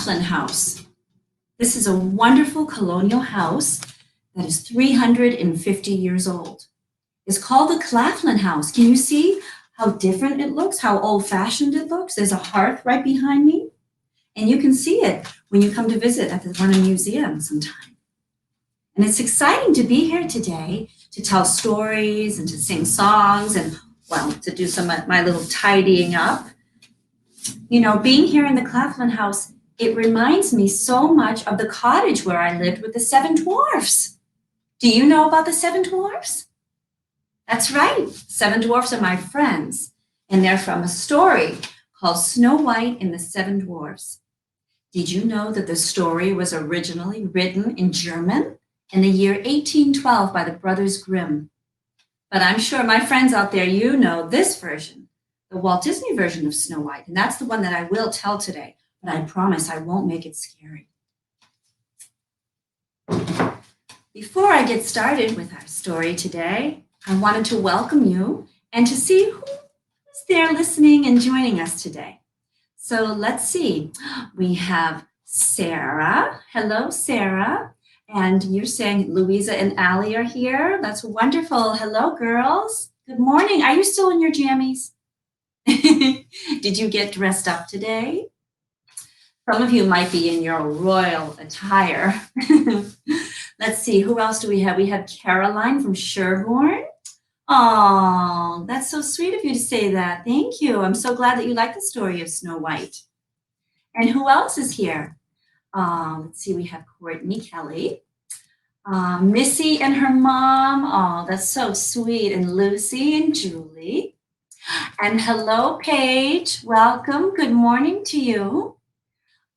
Claflin House. This is a wonderful colonial house that is 350 years old. It's called the Claflin House. Can you see how different it looks, how old-fashioned it looks? There's a hearth right behind me, and you can see it when you come to visit at the Vernon Museum sometime. And it's exciting to be here today to tell stories and to sing songs and, well, to do some of my little tidying up. You know, being here in the Claflin House, it reminds me so much of the cottage where I lived with the Seven Dwarfs. Do you know about the Seven Dwarfs? That's right, Seven Dwarfs are my friends, and they're from a story called Snow White and the Seven Dwarfs. Did you know that the story was originally written in German in the year 1812 by the Brothers Grimm? But I'm sure my friends out there, you know this version, the Walt Disney version of Snow White, and that's the one that I will tell today, but I promise I won't make it scary. Before I get started with our story today, I wanted to welcome you and to see who is there listening and joining us today. So let's see. We have Sarah. Hello, Sarah. And you're saying Louisa and Allie are here. That's wonderful. Hello, girls. Good morning. Are you still in your jammies? Did you get dressed up today? Some of you might be in your royal attire. Let's see, who else do we have? We have Caroline from Sherborne. Oh, that's so sweet of you to say that. Thank you. I'm so glad that you like the story of Snow White. And who else is here? Let's see, we have Courtney Kelly, Missy and her mom. Oh, that's so sweet. And Lucy and Julie. And hello, Paige. Welcome. Good morning to you.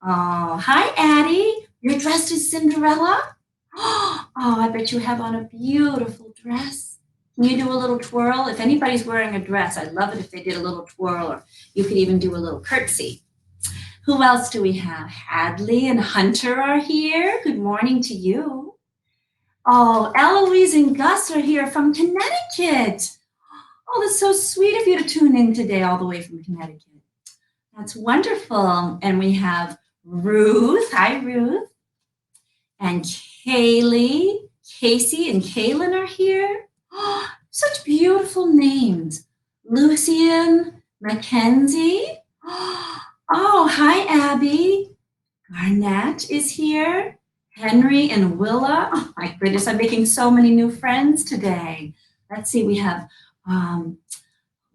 Oh, hi, Addie. You're dressed as Cinderella? Oh, I bet you have on a beautiful dress. Can you do a little twirl? If anybody's wearing a dress, I'd love it if they did a little twirl, or you could even do a little curtsy. Who else do we have? Hadley and Hunter are here. Good morning to you. Oh, Eloise and Gus are here from Connecticut. Oh, that's so sweet of you to tune in today all the way from Connecticut. That's wonderful. And we have Ruth. Hi, Ruth. And Kaylee, Casey, and Kaylin are here. Oh, such beautiful names. Lucian, Mackenzie. Oh, hi, Abby. Garnett is here. Henry and Willa. Oh, my goodness, I'm making so many new friends today. Let's see, we have, who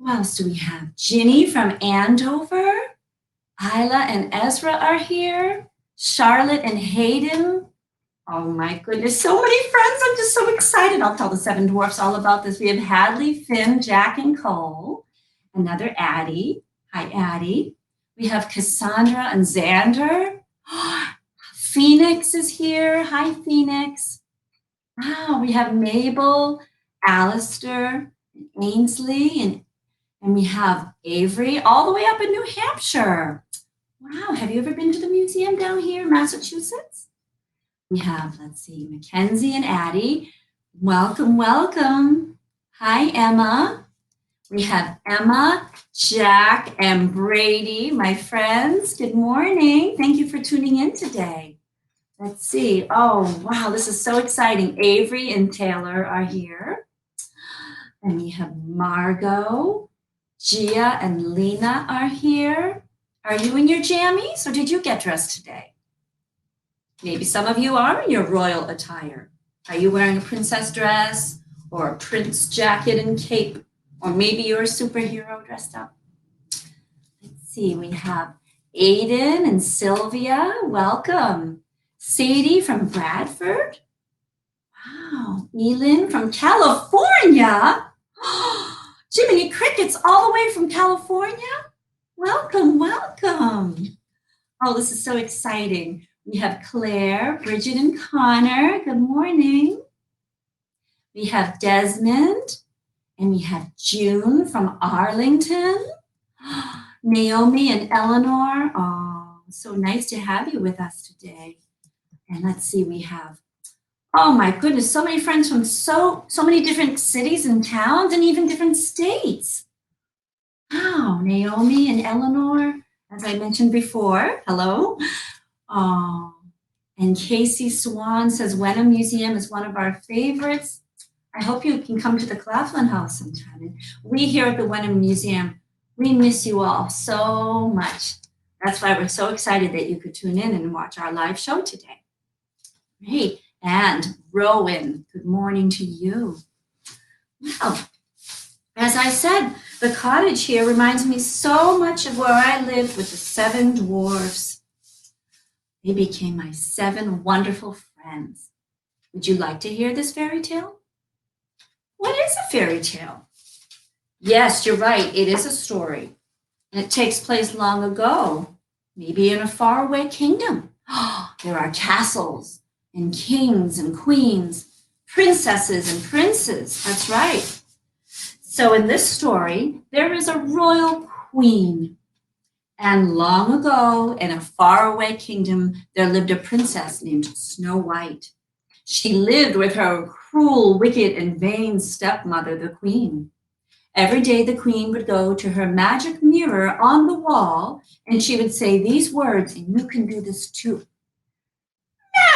else do we have? Ginny from Andover. Isla and Ezra are here. Charlotte and Hayden. Oh my goodness, so many friends. I'm just so excited. I'll tell the Seven Dwarfs all about this. We have Hadley, Finn, Jack, and Cole. Another Addie. Hi, Addie. We have Cassandra and Xander. Phoenix is here. Hi, Phoenix. Wow, we have Mabel, Alistair, Ainsley, and we have Avery all the way up in New Hampshire. Wow, have you ever been to the museum down here in Massachusetts? We have, let's see, Mackenzie and Addie. Welcome, welcome. Hi, Emma. We have Emma, Jack, and Brady, my friends. Good morning. Thank you for tuning in today. Let's see. Oh, wow, this is so exciting. Avery and Taylor are here. And we have Margot, Gia, and Lena are here. Are you in your jammies or did you get dressed today? Maybe some of you are in your royal attire. Are you wearing a princess dress or a prince jacket and cape? Or maybe you're a superhero dressed up. Let's see, we have Aiden and Sylvia. Welcome. Sadie from Bradford. Wow. Elin from California. Jiminy Crickets all the way from California. Welcome, welcome. Oh, this is so exciting. We have Claire, Bridget, and Connor. Good morning. We have Desmond, and we have June from Arlington. Naomi and Eleanor. Oh, so nice to have you with us today. And let's see, we have, oh my goodness, so many friends from so many different cities and towns and even different states. Wow, Naomi and Eleanor, as I mentioned before, hello. Oh, and Casey Swan says Wenham Museum is one of our favorites. I hope you can come to the Claflin House sometime. And we here at the Wenham Museum, we miss you all so much. That's why we're so excited that you could tune in and watch our live show today. Great. And Rowan, good morning to you. Well, as I said, the cottage here reminds me so much of where I lived with the Seven Dwarfs. They became my 7 wonderful friends. Would you like to hear this fairy tale? What is a fairy tale? Yes, you're right. It is a story. And it takes place long ago, maybe in a faraway kingdom. There are castles and kings and queens, princesses and princes. That's right. So in this story, there is a royal queen. And long ago, in a faraway kingdom, there lived a princess named Snow White. She lived with her cruel, wicked, and vain stepmother, the queen. Every day, the queen would go to her magic mirror on the wall, and she would say these words, and you can do this too.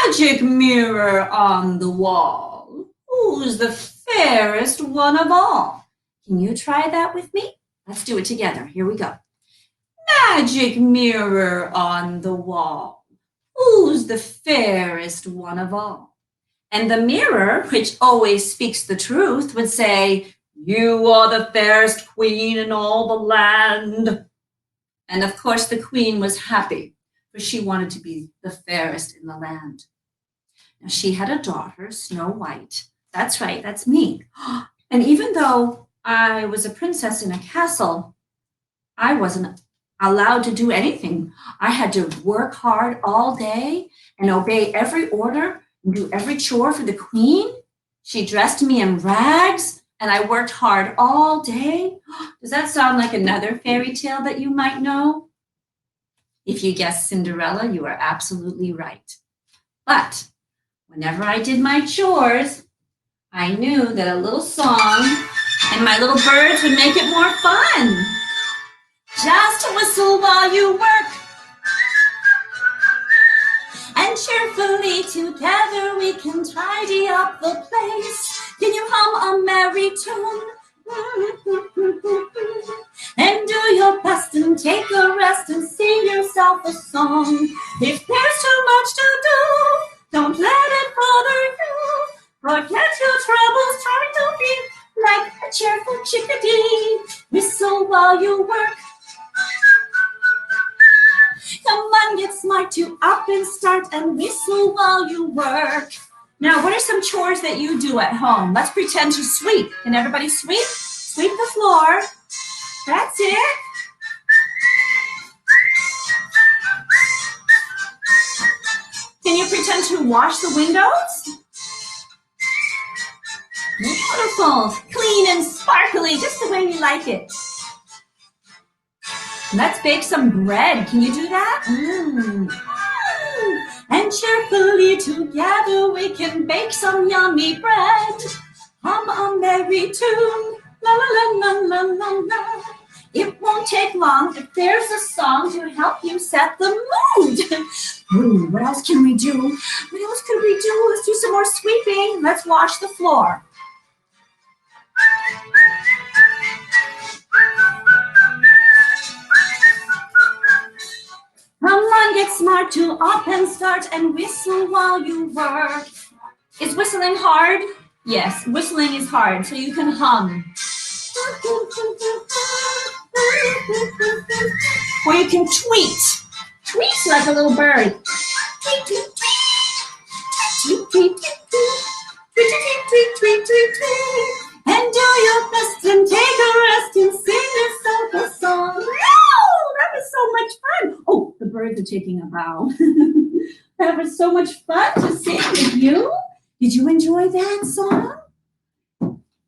Magic mirror on the wall, who's the fairest one of all? Can you try that with me? Let's do it together. Here we go. Magic mirror on the wall, who's the fairest one of all? And the mirror, which always speaks the truth, would say, you are the fairest queen in all the land. And of course, the queen was happy, for she wanted to be the fairest in the land. Now, she had a daughter, Snow White. That's right, that's me. And even though I was a princess in a castle, I wasn't allowed to do anything. I had to work hard all day and obey every order and do every chore for the queen. She dressed me in rags and I worked hard all day. Does that sound like another fairy tale that you might know? If you guessed Cinderella, you are absolutely right. But whenever I did my chores, I knew that a little song and my little birds would make it more fun. Just whistle while you work, and cheerfully together we can tidy up the place. Can you hum a merry tune? And do your best and take a rest and sing yourself a song. If there's too much to do, don't let it bother you. Forget your troubles, try to be like a cheerful chickadee. Whistle while you work. Come on, get smart to up and start and whistle while you work. Now, what are some chores that you do at home? Let's pretend to sweep. Can everybody sweep? Sweep the floor. That's it. Can you pretend to wash the windows? Beautiful. Clean and sparkly, just the way you like it. Let's bake some bread. Can you do that? And cheerfully together we can bake some yummy bread. Hum a merry tune. La la la la la la la. It won't take long if there's a song to help you set the mood. Ooh, what else can we do? What else could we do? Let's do some more sweeping. Let's wash the floor. Come on, get smart to up and start and whistle while you work. Is whistling hard? Yes, whistling is hard, so you can hum. Or you can tweet. Tweet like a little bird. Tweet, tweet, tweet. Tweet, tweet, tweet, tweet. Tweet, tweet, tweet, tweet, tweet, tweet. And do your best and take a rest and sing yourself a song. Oh, that was so much fun. Oh, the birds are taking a bow. That was so much fun to sing with you. Did you enjoy that song?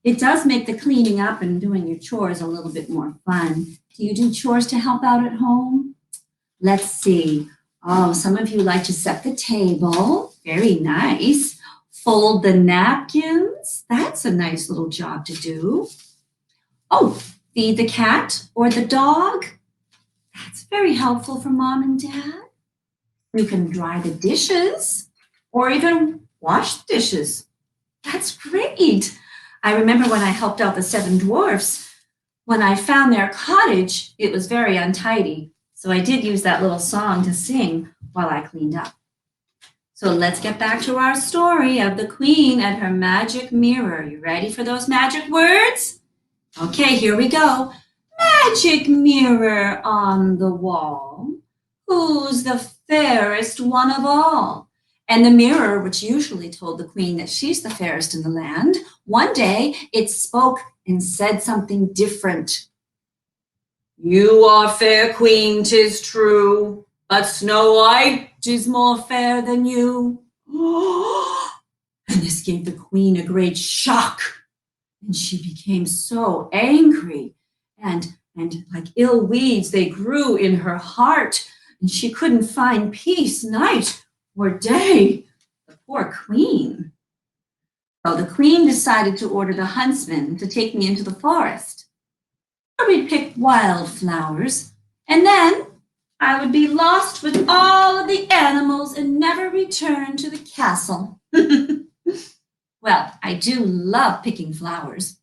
It does make the cleaning up and doing your chores a little bit more fun. Do you do chores to help out at home? Let's see. Oh, some of you like to set the table. Very nice. Fold the napkins. That's a nice little job to do. Oh, feed the cat or the dog. That's very helpful for mom and dad. You can dry the dishes or even wash the dishes. That's great. I remember when I helped out the Seven Dwarfs, when I found their cottage, it was very untidy. So I did use that little song to sing while I cleaned up. So let's get back to our story of the queen and her magic mirror. You ready for those magic words? Okay, here we go. Magic mirror on the wall, who's the fairest one of all? And the mirror, which usually told the queen that she's the fairest in the land, one day it spoke and said something different. You are fair, queen, 'tis true, but Snow White is more fair than you. And this gave the queen a great shock, and she became so angry, and like ill weeds, they grew in her heart, and she couldn't find peace night or day. The poor queen. So the queen decided to order the huntsman to take me into the forest, where we'd pick wildflowers, and then I would be lost with all of the animals and never return to the castle. Well, I do love picking flowers.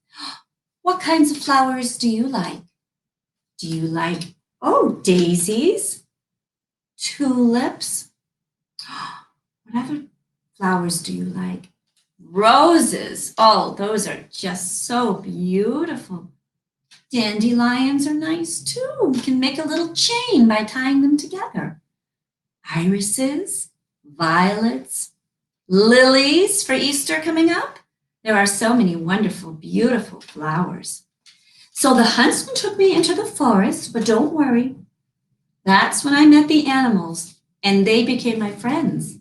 What kinds of flowers do you like? Do you like, daisies, tulips? What other flowers do you like? Roses. Oh, those are just so beautiful. Dandelions are nice too. You can make a little chain by tying them together. Irises, violets, lilies for Easter coming up. There are so many wonderful, beautiful flowers. So the huntsman took me into the forest, but don't worry. That's when I met the animals, and they became my friends.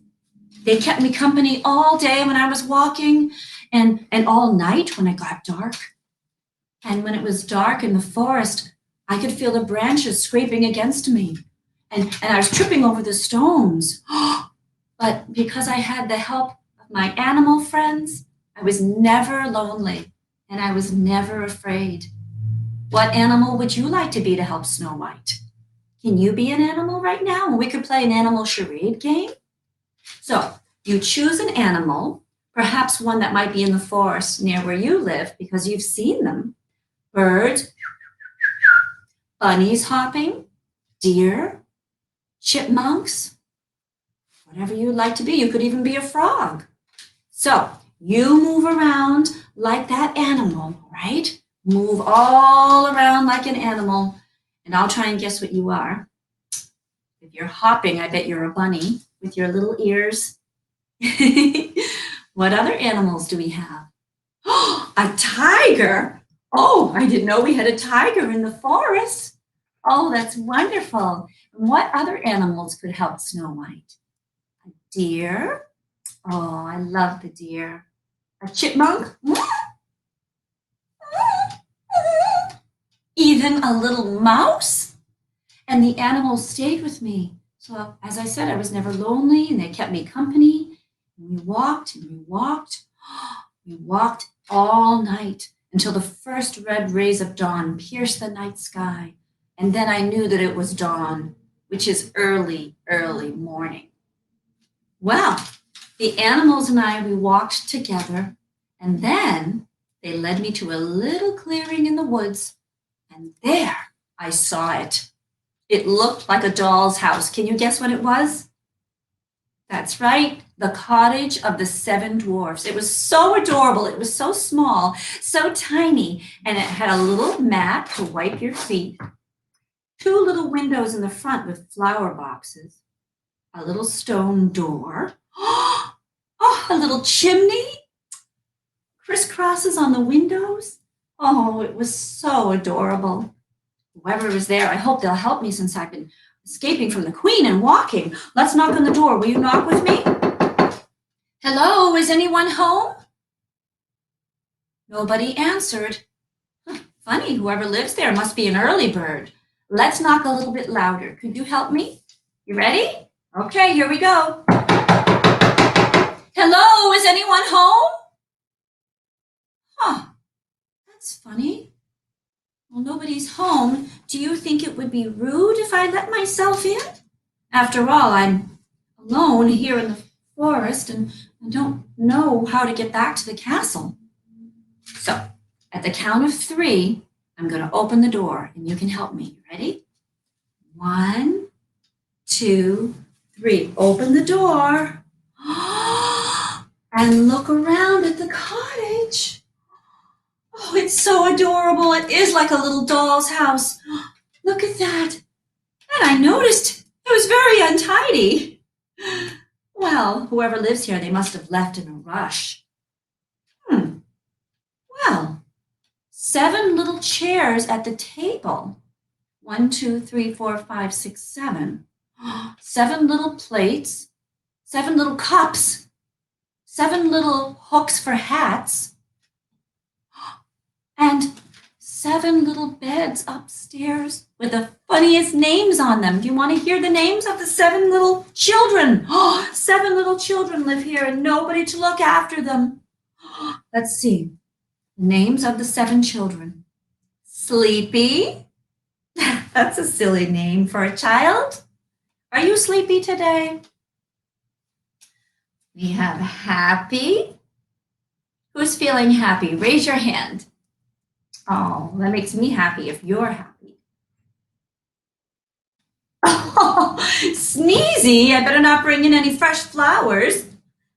They kept me company all day when I was walking, and all night when it got dark. And when it was dark in the forest, I could feel the branches scraping against me, and I was tripping over the stones. But because I had the help of my animal friends, I was never lonely, and I was never afraid. What animal would you like to be to help Snow White? Can you be an animal right now? And we could play an animal charade game. So you choose an animal, perhaps one that might be in the forest near where you live because you've seen them. Birds, bunnies hopping, deer, chipmunks, whatever you'd like to be. You could even be a frog. So you move around like that animal, right? Move all around like an animal, and I'll try and guess what you are. If you're hopping, I bet you're a bunny with your little ears. What other animals do we have? A tiger. Oh, I didn't know we had a tiger in the forest. Oh, that's wonderful. And what other animals could help Snow White? A deer. Oh, I love the deer. A chipmunk. Even a little mouse. And the animals stayed with me. So as I said, I was never lonely, and they kept me company. And we walked and we walked. We walked all night until the first red rays of dawn pierced the night sky. And then I knew that it was dawn, which is early, early morning. Well, the animals and I, we walked together, and then they led me to a little clearing in the woods, and there I saw it. It looked like a doll's house. Can you guess what it was? That's right, the cottage of the Seven Dwarfs. It was so adorable. It was so small, so tiny, and it had a little mat to wipe your feet, 2 little windows in the front with flower boxes, a little stone door, a little chimney, crisscrosses on the windows. Oh, it was so adorable. Whoever was there, I hope they'll help me since I've been escaping from the queen and walking. Let's knock on the door. Will you knock with me? Hello, is anyone home? Nobody answered. Funny, whoever lives there must be an early bird. Let's knock a little bit louder. Could you help me? You ready? Okay, here we go. Hello, is anyone home? That's funny. Well, nobody's home. Do you think it would be rude if I let myself in? After all, I'm alone here in the forest and I don't know how to get back to the castle. So at the count of 3, I'm going to open the door and you can help me. You ready? 1, 2, 3. Open the door. And look around at the cottage. Oh, it's so adorable. It is like a little doll's house. Look at that. And I noticed it was very untidy. Well, whoever lives here, they must have left in a rush. Well, 7 little chairs at the table. 1, 2, 3, 4, 5, 6, 7. 7 little plates, 7 little cups, 7 little hooks for hats, and 7 little beds upstairs with the funniest names on them. Do you want to hear the names of the 7 little children? 7 little children live here and nobody to look after them. Let's see. Names of the 7 children. Sleepy. That's a silly name for a child. Are you sleepy today? We have Happy. Who's feeling happy? Raise your hand. Oh, that makes me happy if you're happy. Oh, Sneezy, I better not bring in any fresh flowers.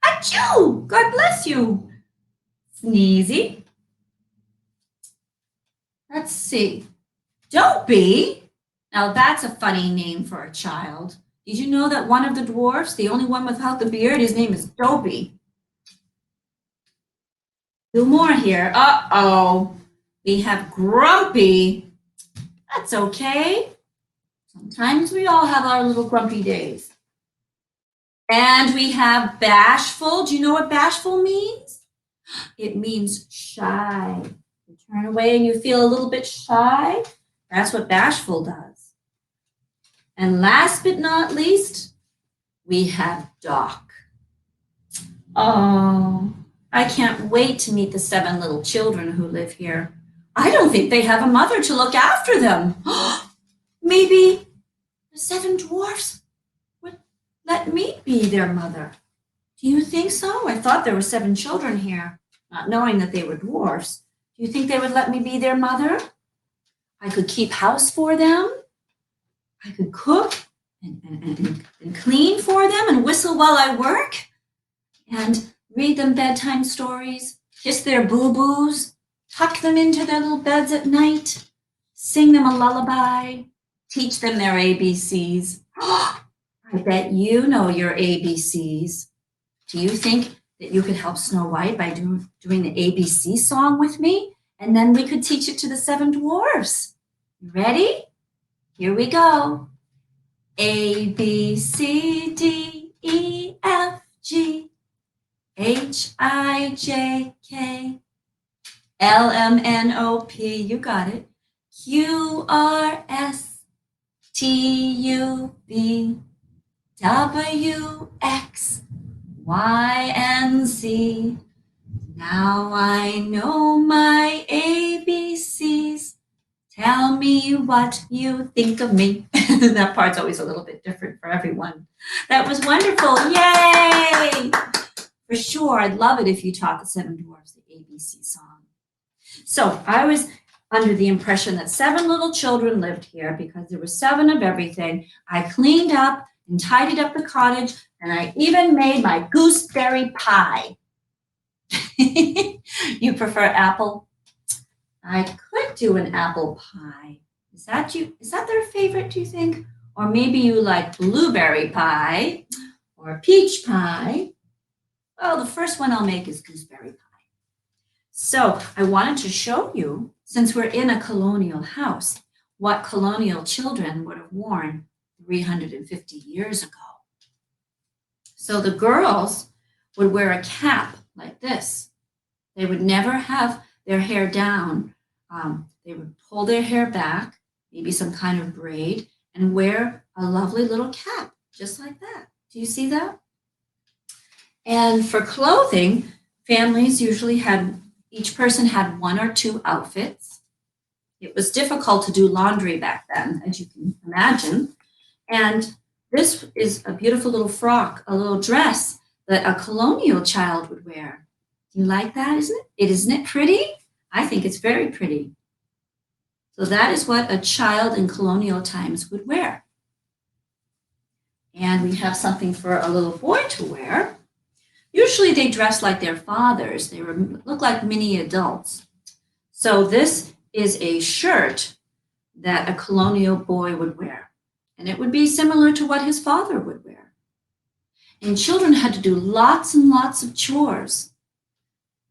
Achoo! God bless you. Sneezy. Let's see. Dopey. Now that's a funny name for a child. Did you know that one of the dwarfs, the only one without the beard, his name is Dopey? 2 more here. Uh-oh. We have Grumpy. That's okay. Sometimes we all have our little grumpy days. And we have Bashful. Do you know what Bashful means? It means shy. You turn away and you feel a little bit shy. That's what Bashful does. And last but not least, we have Doc. Oh, I can't wait to meet the 7 little children who live here. I don't think they have a mother to look after them. Maybe the 7 dwarfs would let me be their mother. Do you think so? I thought there were 7 children here, not knowing that they were dwarfs. Do you think they would let me be their mother? I could keep house for them. I could cook and clean for them and whistle while I work and read them bedtime stories, kiss their boo-boos, tuck them into their little beds at night, sing them a lullaby, teach them their ABCs. I bet you know your ABCs. Do you think that you could help Snow White by doing the ABC song with me? And then we could teach it to the 7 dwarfs. You ready? Here we go. A, B, C, D, E, F, G, H, I, J, K, L, M, N, O, P, you got it. Q, R, S, T, U, V, W, X, Y, and Z. Now I know my ABCs. Tell me what you think of me. That part's always a little bit different for everyone. That was wonderful. Yay! For sure, I'd love it if you taught the 7 dwarfs the ABC song. So I was under the impression that 7 little children lived here because there were 7 of everything. I cleaned up and tidied up the cottage, and I even made my gooseberry pie. You prefer apple? I could do an apple pie. Is that their favorite, do you think? Or maybe you like blueberry pie or peach pie. Well, the first one I'll make is gooseberry pie. So I wanted to show you, since we're in a colonial house, what colonial children would have worn 350 years ago. So the girls would wear a cap like this. They would never have their hair down. They would pull their hair back, maybe some kind of braid, and wear a lovely little cap, just like that. Do you see that? And for clothing, families usually each person had 1 or 2 outfits. It was difficult to do laundry back then, as you can imagine. And This is a beautiful little frock, a little dress that a colonial child would wear. Do you like that, isn't it? Isn't it pretty? I think it's very pretty. So that is what a child in colonial times would wear. And we have something for a little boy to wear. Usually they dress like their fathers. They look like mini adults. So this is a shirt that a colonial boy would wear. And it would be similar to what his father would wear. And children had to do lots and lots of chores.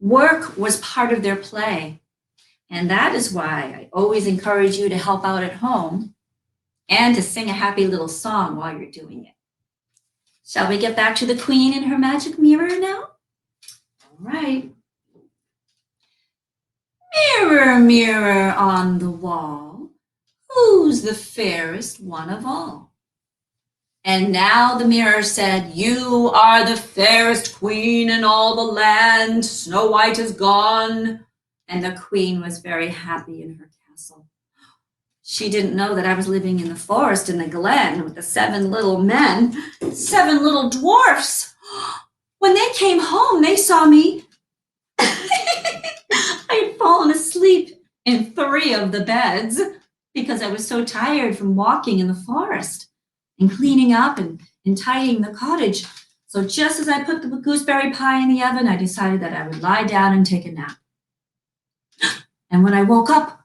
Work was part of their play. And that is why I always encourage you to help out at home and to sing a happy little song while you're doing it. Shall we get back to the queen and her magic mirror now? All right. Mirror, mirror on the wall, who's the fairest one of all? And now the mirror said, you are the fairest queen in all the land. Snow White is gone. And the queen was very happy in her castle. She didn't know that I was living in the forest in the glen with the 7 little men, 7 little dwarfs. When they came home, they saw me. I had fallen asleep in 3 of the beds because I was so tired from walking in the forest and cleaning up and tidying the cottage. So just as I put the gooseberry pie in the oven, I decided that I would lie down and take a nap. And when I woke up,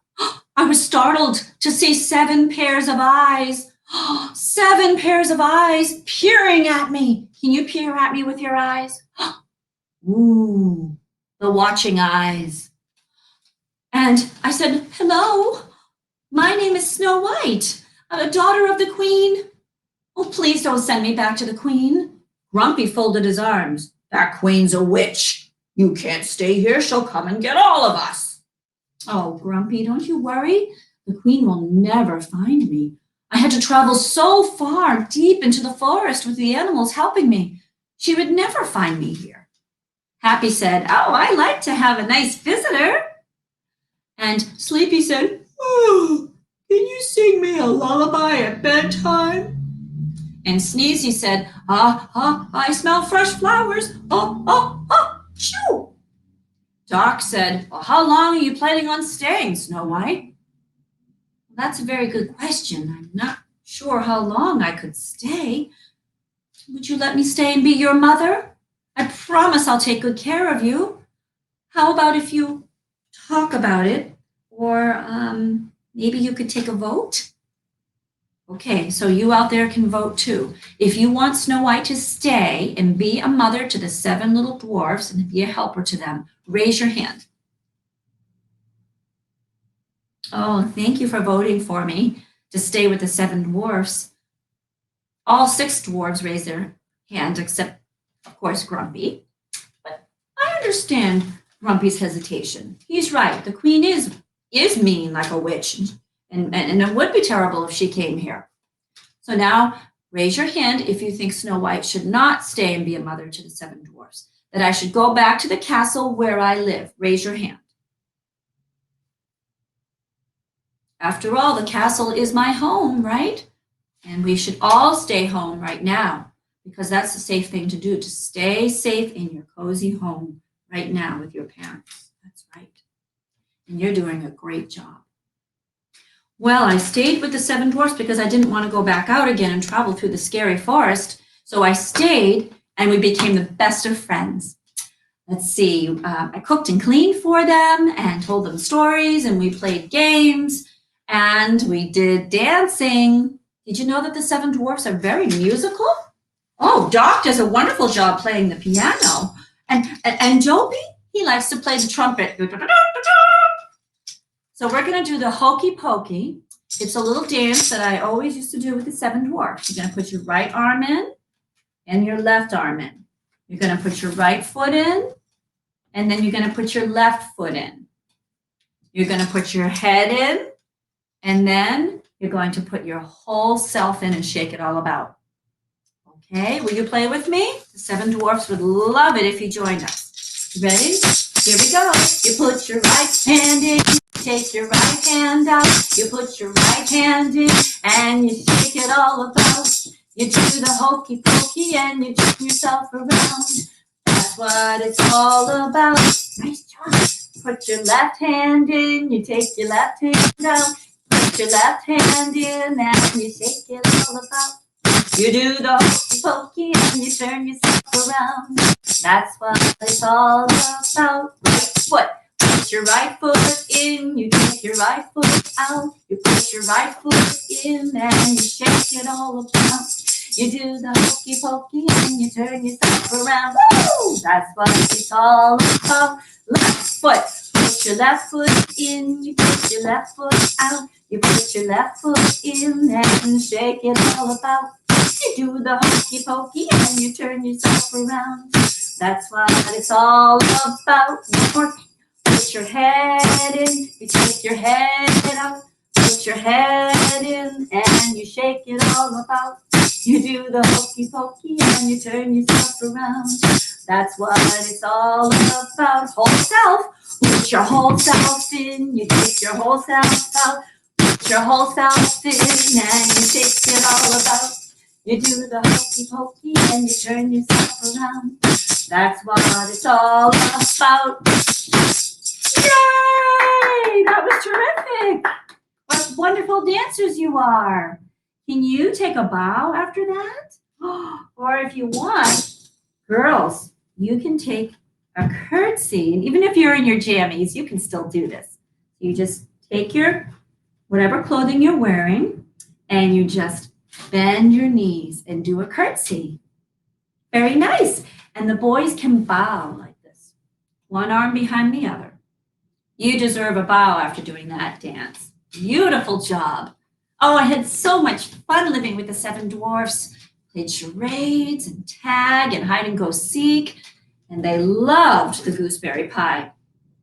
I was startled to see 7 pairs of eyes. 7 pairs of eyes peering at me. Can you peer at me with your eyes? Ooh, the watching eyes. And I said, hello, my name is Snow White, a daughter of the queen. Oh, please don't send me back to the queen. Grumpy folded his arms. That queen's a witch. You can't stay here. She'll come and get all of us. Oh, Grumpy, don't you worry. The queen will never find me. I had to travel so far deep into the forest with the animals helping me. She would never find me here. Happy said, oh, I like to have a nice visitor. And Sleepy said, oh, can you sing me a lullaby at bedtime? And Sneezy said, I smell fresh flowers. Shoo. Doc said, well, how long are you planning on staying, Snow White? Well, that's a very good question. I'm not sure how long I could stay. Would you let me stay and be your mother? I promise I'll take good care of you. How about if you talk about it? Or maybe you could take a vote? Okay, so you out there can vote too. If you want Snow White to stay and be a mother to the 7 little dwarfs and be a helper to them, raise your hand. Oh, thank you for voting for me to stay with the 7 dwarfs. All 6 dwarves raised their hand, except, of course, Grumpy. But I understand Grumpy's hesitation. He's right. The queen is mean like a witch. And it would be terrible if she came here. So now raise your hand if you think Snow White should not stay and be a mother to the 7 dwarfs, that I should go back to the castle where I live. Raise your hand. After all, the castle is my home, right? And we should all stay home right now because that's the safe thing to do, to stay safe in your cozy home right now with your parents. That's right. And you're doing a great job. Well, I stayed with the 7 dwarfs because I didn't want to go back out again and travel through the scary forest. So I stayed and we became the best of friends. Let's see, I cooked and cleaned for them and told them stories and we played games and we did dancing. Did you know that the 7 dwarfs are very musical? Oh, Doc does a wonderful job playing the piano. And Dopey, he likes to play the trumpet. So we're going to do the hokey pokey. It's a little dance that I always used to do with the 7 dwarfs. You're going to put your right arm in and your left arm in. You're going to put your right foot in, and then you're going to put your left foot in. You're going to put your head in, and then you're going to put your whole self in and shake it all about. Okay, will you play with me? The 7 dwarfs would love it if you joined us. You ready? Here we go. You put your right hand in, take your right hand out. You put your right hand in, and you shake it all about. You do the hokey pokey and you turn yourself around. That's what it's all about. Nice job. Put your left hand in, you take your left hand out. Put your left hand in and you shake it all about. You do the hokey pokey and you turn yourself around. That's what it's all about. Right foot. Put your right foot in, you take your right foot out. You put your right foot in and you shake it all about. You do the hokey pokey and you turn yourself around. Woo! That's what it's all about. Left foot. Put your left foot in, you put your left foot out. You put your left foot in and shake it all about. You do the hokey pokey and you turn yourself around. That's what it's all about. Put your head in, you take your head out. Put your head in and you shake it all about. You do the hokey pokey and you turn yourself around. That's what it's all about. Whole self. Put your whole self in, you take your whole self out. Put your whole self in and you shake it all about. You do the hokey pokey and you turn yourself around. That's what it's all about. Yay! That was terrific. What wonderful dancers you are. Can you take a bow after that? Or if you want, girls, you can take a curtsy. And even if you're in your jammies, you can still do this. You just take your whatever clothing you're wearing and you just bend your knees and do a curtsy. Very nice. And the boys can bow like this. One arm behind the other. You deserve a bow after doing that dance. Beautiful job. Oh, I had so much fun living with the Seven Dwarfs. Played charades and tag and hide and go seek. And they loved the gooseberry pie.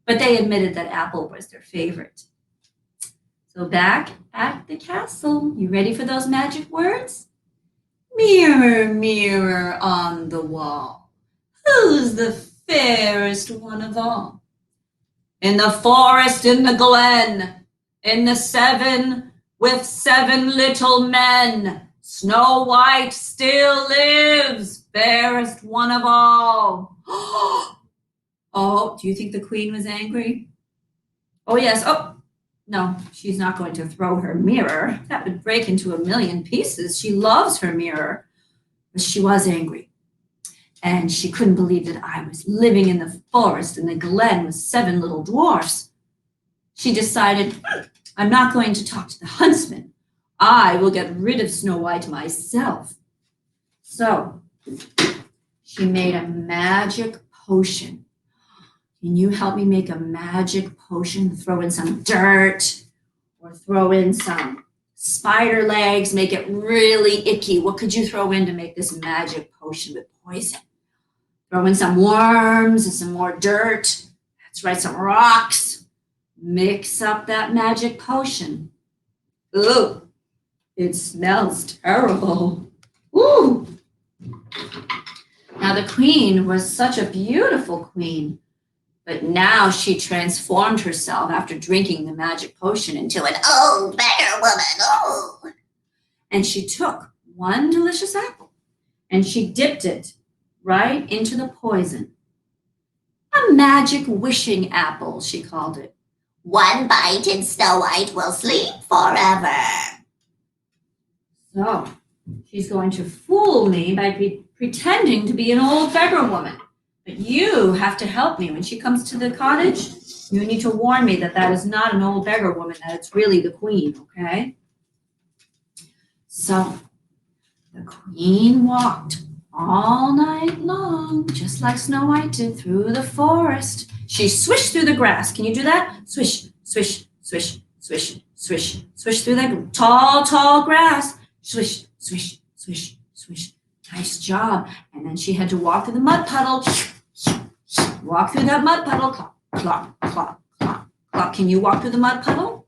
But they admitted that apple was their favorite. So back at the castle, you ready for those magic words? Mirror, mirror on the wall, who's the fairest one of all? In the forest, in the glen, in the seven with 7 little men, Snow White still lives, fairest one of all. Oh, do you think the queen was angry? Oh, yes. Oh, no, she's not going to throw her mirror. That would break into a million pieces. She loves her mirror. But she was angry. And she couldn't believe that I was living in the forest in the glen with 7 little dwarfs. She decided, I'm not going to talk to the huntsman. I will get rid of Snow White myself. So she made a magic potion. Can you help me make a magic potion? Throw in some dirt or throw in some spider legs, make it really icky. What could you throw in to make this magic potion with poison? Throw in some worms and some more dirt. That's right, some rocks. Mix up that magic potion. Ooh, it smells terrible. Ooh. Now the queen was such a beautiful queen. But now she transformed herself after drinking the magic potion into an old beggar woman. Oh! And she took one delicious apple and she dipped it right into the poison. A magic wishing apple, she called it. One bite and Snow White will sleep forever. So she's going to fool me by pretending to be an old beggar woman. But you have to help me. When she comes to the cottage, you need to warn me that that is not an old beggar woman, that it's really the queen, okay? So the queen walked all night long, just like Snow White did, through the forest. She swished through the grass. Can you do that? Swish, swish, swish, swish, swish, swish through that tall, tall grass. Swish, swish, swish, swish. Nice job. And then she had to walk through the mud puddle. Walk through that mud puddle. Clop, clop, clop, clop, clop. Can you walk through the mud puddle?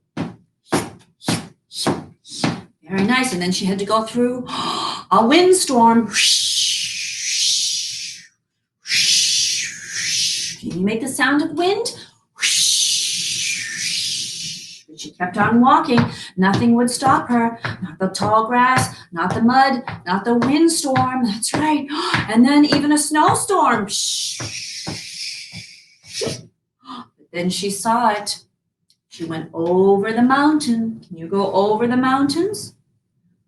Very nice. And then she had to go through a windstorm. Can you make the sound of wind? But She kept on walking. Nothing would stop her. Not the tall grass, not the mud, not the windstorm. That's right. And then even a snowstorm. But then she saw it. She went over the mountain. Can you go over the mountains?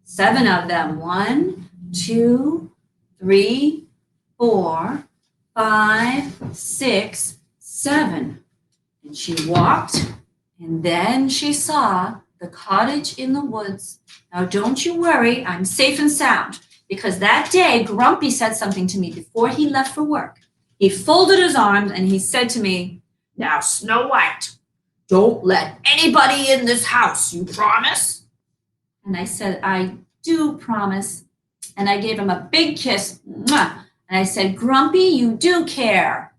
7 of them. 1, 2, 3, 4, 5, 6, 7. And she walked, and then she saw the cottage in the woods. Now, don't you worry, I'm safe and sound, because that day, Grumpy said something to me before he left for work. He folded his arms and he said to me, "Now, Snow White, don't let anybody in this house, you promise?" And I said, "I do promise." And I gave him a big kiss. Mwah! And I said, "Grumpy, you do care."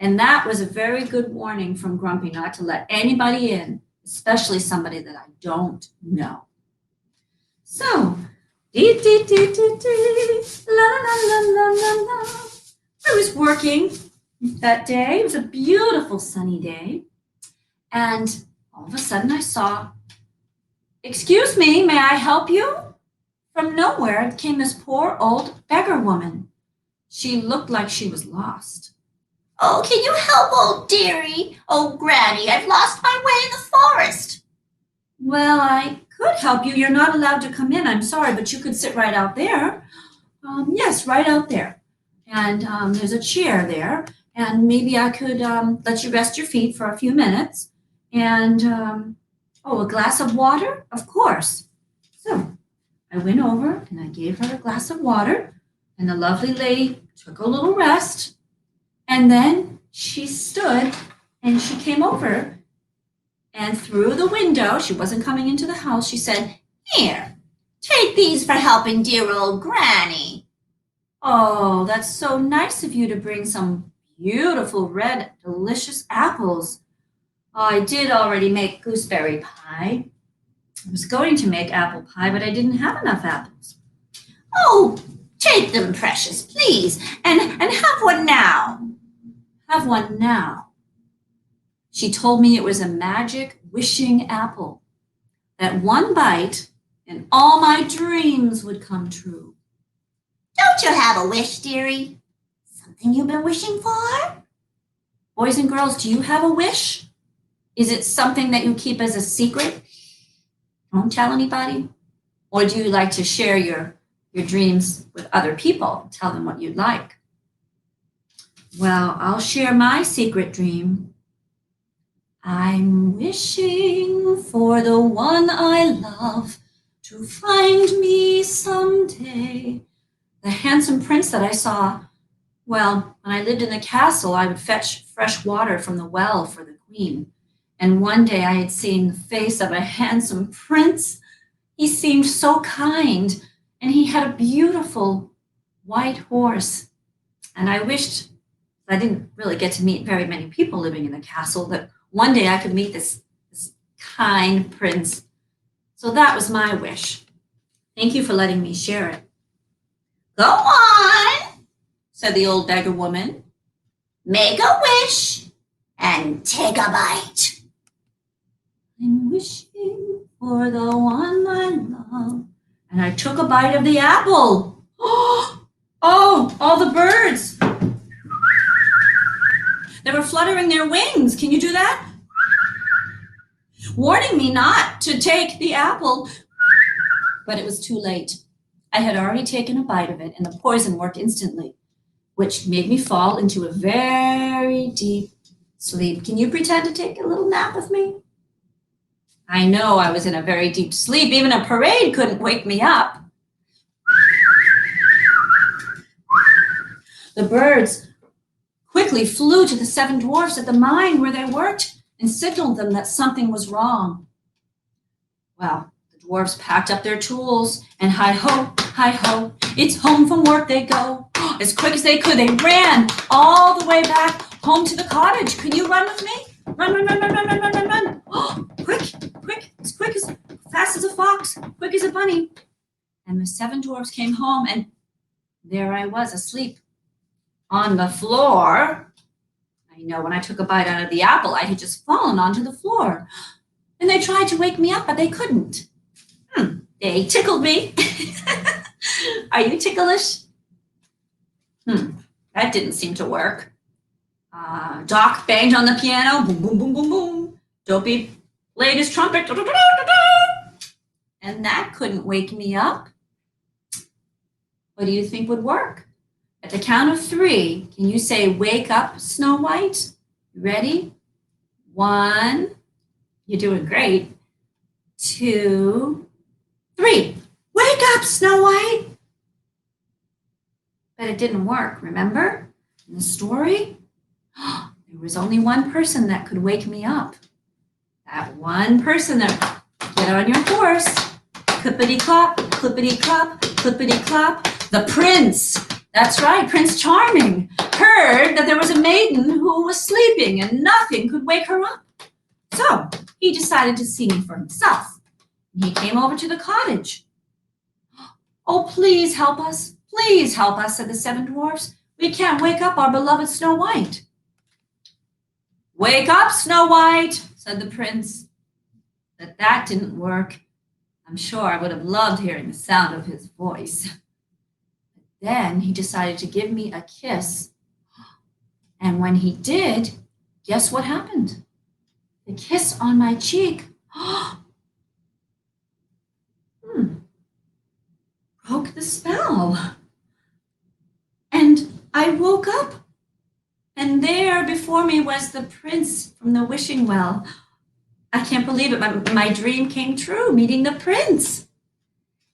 And that was a very good warning from Grumpy not to let anybody in, especially somebody that I don't know. So, dee, dee, dee, dee, dee, la, la, la, la, la, la. I was working that day. It was a beautiful sunny day. And all of a sudden I saw, "Excuse me, may I help you?" From nowhere came this poor old beggar woman. She looked like she was lost. "Oh, can you help old dearie? Oh, Granny, I've lost my way in the forest." "Well, I could help you. You're not allowed to come in. I'm sorry, but you could sit right out there." "Yes, right out there. And there's a chair there. And maybe I could let you rest your feet for a few minutes. And, a glass of water? Of course." So I went over and I gave her a glass of water. And the lovely lady took a little rest. And then she stood and she came over. And through the window, she wasn't coming into the house, she said, "Here, take these for helping dear old Granny." "Oh, that's so nice of you to bring some beautiful red, delicious apples. I did already make gooseberry pie. I was going to make apple pie, but I didn't have enough apples." "Oh, take them, precious, please, and have one now." "Have one now." She told me it was a magic wishing apple, that one bite and all my dreams would come true. "Don't you have a wish, dearie? Something you've been wishing for?" Boys and girls, do you have a wish? Is it something that you keep as a secret? Don't tell anybody? Or do you like to share your dreams with other people? Tell them what you'd like. Well, I'll share my secret dream. I'm wishing for the one I love to find me someday. The handsome prince that I saw. Well, when I lived in the castle, I would fetch fresh water from the well for the queen. And one day I had seen the face of a handsome prince. He seemed so kind, and he had a beautiful white horse. And I wished, I didn't really get to meet very many people living in the castle, that one day I could meet this kind prince. So that was my wish. Thank you for letting me share it. "Go on," said the old beggar woman. "Make a wish and take a bite." I'm wishing for the one I love. And I took a bite of the apple. Oh, all the birds. They were fluttering their wings. Can you do that? Warning me not to take the apple. But it was too late. I had already taken a bite of it, and the poison worked instantly, which made me fall into a very deep sleep. Can you pretend to take a little nap with me? I know I was in a very deep sleep. Even a parade couldn't wake me up. The birds quickly flew to the 7 dwarfs at the mine where they worked and signaled them that something was wrong. Well, the dwarfs packed up their tools and hi-ho, it's home from work they go. As quick as they could, they ran all the way back home to the cottage. Can you run with me? Run. Oh, quick, as fast as a fox, quick as a bunny. And the 7 dwarfs came home, and there I was asleep on the floor. I know when I took a bite out of the apple, I had just fallen onto the floor. and they tried to wake me up, but they couldn't. They tickled me. Are you ticklish? That didn't seem to work. Doc banged on the piano, boom, boom, boom, boom, boom. Dopey played his trumpet, and that couldn't wake me up. What do you think would work? At the count of 3, can you say, wake up, Snow White? Ready? 1, you're doing great. 2, 3, wake up, Snow White! But it didn't work, remember? In the story, there was only one person that could wake me up. That one person that, get on your horse, clippity-clop, clippity-clop, clippity-clop, the prince. That's right, Prince Charming heard that there was a maiden who was sleeping and nothing could wake her up. So he decided to see me for himself. He came over to the cottage. Oh, please help us, said the 7 dwarfs. We can't wake up our beloved Snow White. Wake up, Snow White, said the prince. But that didn't work. I'm sure I would have loved hearing the sound of his voice. But then he decided to give me a kiss. And when he did, guess what happened? The kiss on my cheek broke the spell. And I woke up. And there before me was the prince from the wishing well. I can't believe it. My dream came true, meeting the prince.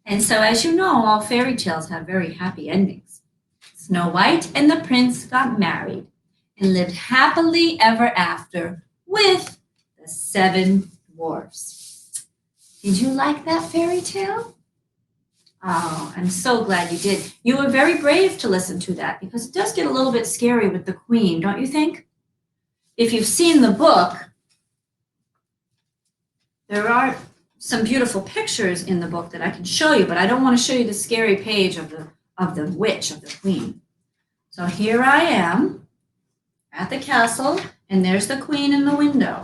And so, as you know, all fairy tales have very happy endings. Snow White and the prince got married and lived happily ever after with the 7 dwarfs. Did you like that fairy tale? Oh, I'm so glad you did. You were very brave to listen to that because it does get a little bit scary with the queen, don't you think? If you've seen the book, there are some beautiful pictures in the book that I can show you, but I don't want to show you the scary page of the witch, of the queen. So here I am at the castle, and there's the queen in the window.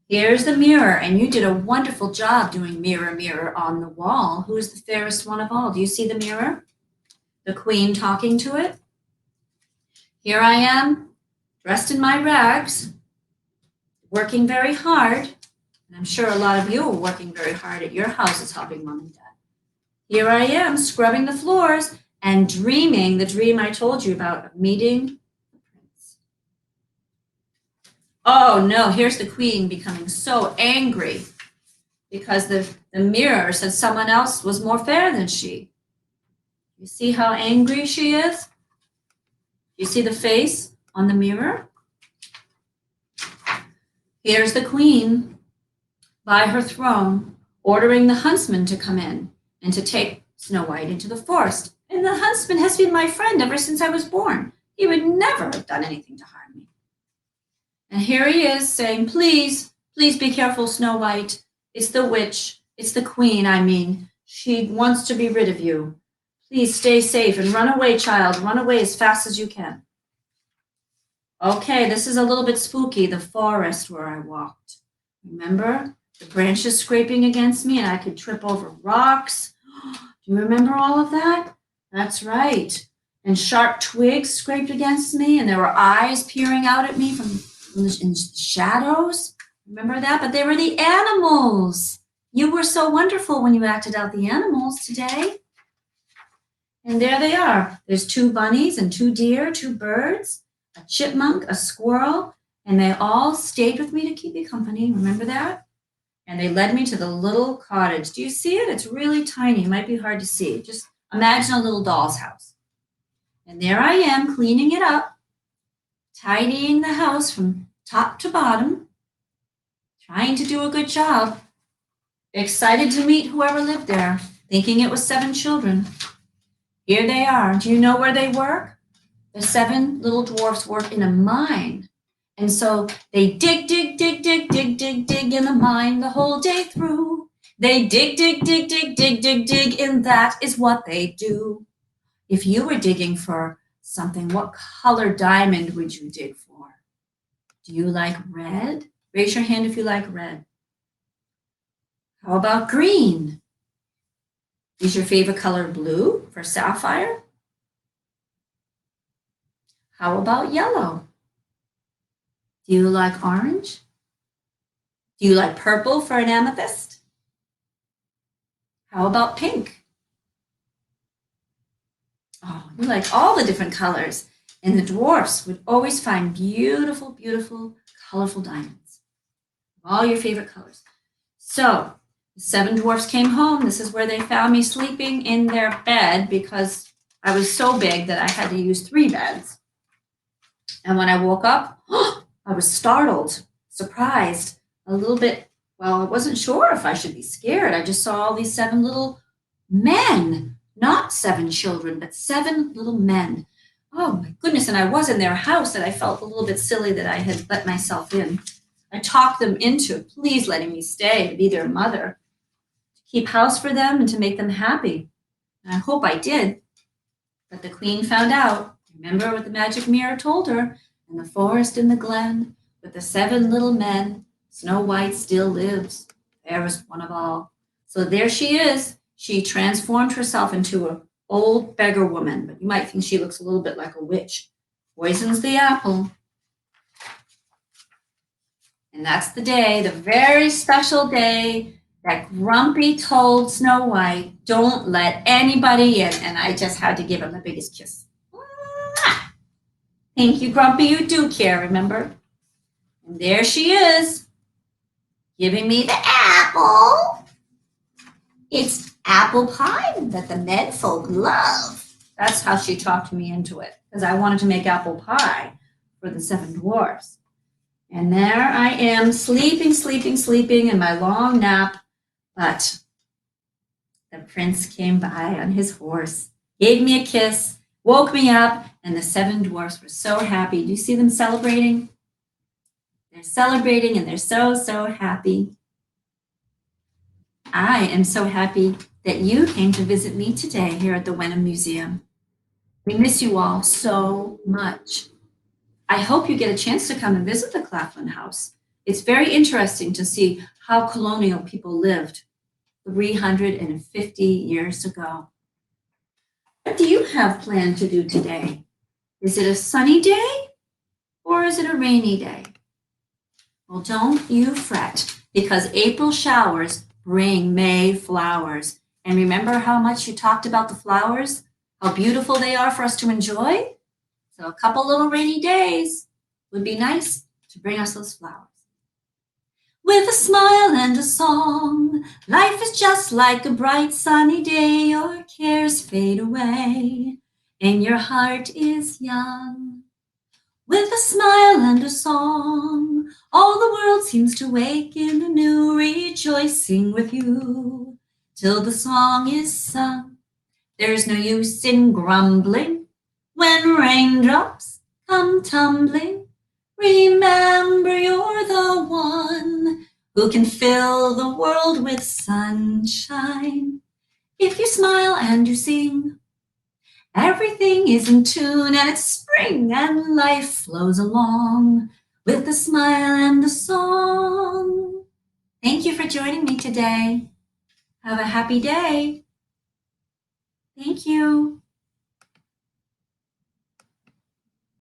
Here's the mirror, and you did a wonderful job doing mirror, mirror on the wall. Who is the fairest one of all? Do you see the mirror? The queen talking to it? Here I am, dressed in my rags, working very hard. And I'm sure a lot of you are working very hard at your houses helping mom and dad. Here I am, scrubbing the floors and dreaming the dream I told you about of meeting. Oh no, here's the queen becoming so angry because the mirror said someone else was more fair than she. You see how angry she is? You see the face on the mirror? Here's the queen by her throne, ordering the huntsman to come in and to take Snow White into the forest. And the huntsman has been my friend ever since I was born. He would never have done anything to harm me. And here he is saying, please, please be careful, Snow White. It's the witch. It's the queen, I mean. She wants to be rid of you. Please stay safe and run away, child. Run away as fast as you can. Okay, this is a little bit spooky, the forest where I walked. Remember? The branches scraping against me and I could trip over rocks. Do you remember all of that? That's right. And sharp twigs scraped against me and there were eyes peering out at me from in shadows. Remember that? But they were the animals. You were so wonderful when you acted out the animals today. And there they are. There's 2 bunnies and 2 deer, 2 birds, a chipmunk, a squirrel, and they all stayed with me to keep me company. Remember that? And they led me to the little cottage. Do you see it? It's really tiny. It might be hard to see. Just imagine a little doll's house. And there I am cleaning it up, tidying the house from top to bottom, trying to do a good job, excited to meet whoever lived there, thinking it was 7 children. Here they are. Do you know where they work? The 7 little dwarfs work in a mine. And so they dig, dig, dig, dig, dig, dig, dig in the mine the whole day through. They dig, dig, dig, dig, dig, dig, dig, and that is what they do. If you were digging for something, what color diamond would you dig for? Do you like red Raise your hand if you like red. How about green? Is your favorite color blue for sapphire? How about yellow? Do you like orange? Do you like purple for an amethyst? How about pink? Oh, you like all the different colors. And the dwarfs would always find beautiful, beautiful, colorful diamonds. All your favorite colors. So the seven dwarfs came home. This is where they found me sleeping in their bed because I was so big that I had to use 3 beds. And when I woke up, I was startled, surprised, a little bit. Well, I wasn't sure if I should be scared. I just saw all these 7 little men, not 7 children, but 7 little men. Oh my goodness. And I was in their house and I felt a little bit silly that I had let myself in. I talked them into please letting me stay to be their mother, to keep house for them and to make them happy. And I hope I did. But the queen found out. Remember what the magic mirror told her? In the forest in the glen, with the 7 little men, Snow White still lives, fairest one of all. So there she is. She transformed herself into an old beggar woman, but you might think she looks a little bit like a witch. Poisons the apple. And that's the day, the very special day that Grumpy told Snow White, don't let anybody in. And I just had to give him the biggest kiss. Thank you, Grumpy. You do care, remember? And there she is, giving me the apple. It's apple pie that the menfolk love. That's how she talked me into it, because I wanted to make apple pie for the 7 dwarfs. And there I am, sleeping in my long nap. But the prince came by on his horse, gave me a kiss, woke me up, and the 7 dwarfs were so happy. Do you see them celebrating? They're celebrating and they're so, so happy. I am so happy that you came to visit me today here at the Wenham Museum. We miss you all so much. I hope you get a chance to come and visit the Claflin House. It's very interesting to see how colonial people lived 350 years ago. What do you have planned to do today? Is it a sunny day or is it a rainy day? Well, don't you fret, because April showers bring May flowers. And remember how much you talked about the flowers? How beautiful they are for us to enjoy? So a couple little rainy days would be nice to bring us those flowers. With a smile and a song, life is just like a bright sunny day. Your cares fade away, and your heart is young. With a smile and a song, all the world seems to waken anew, rejoicing with you till the song is sung. There's no use in grumbling when raindrops come tumbling. Remember, you're the one who can fill the world with sunshine. If you smile and you sing, everything is in tune, and it's spring and life flows along with a smile and a song. Thank you for joining me today. Have a happy day. Thank you.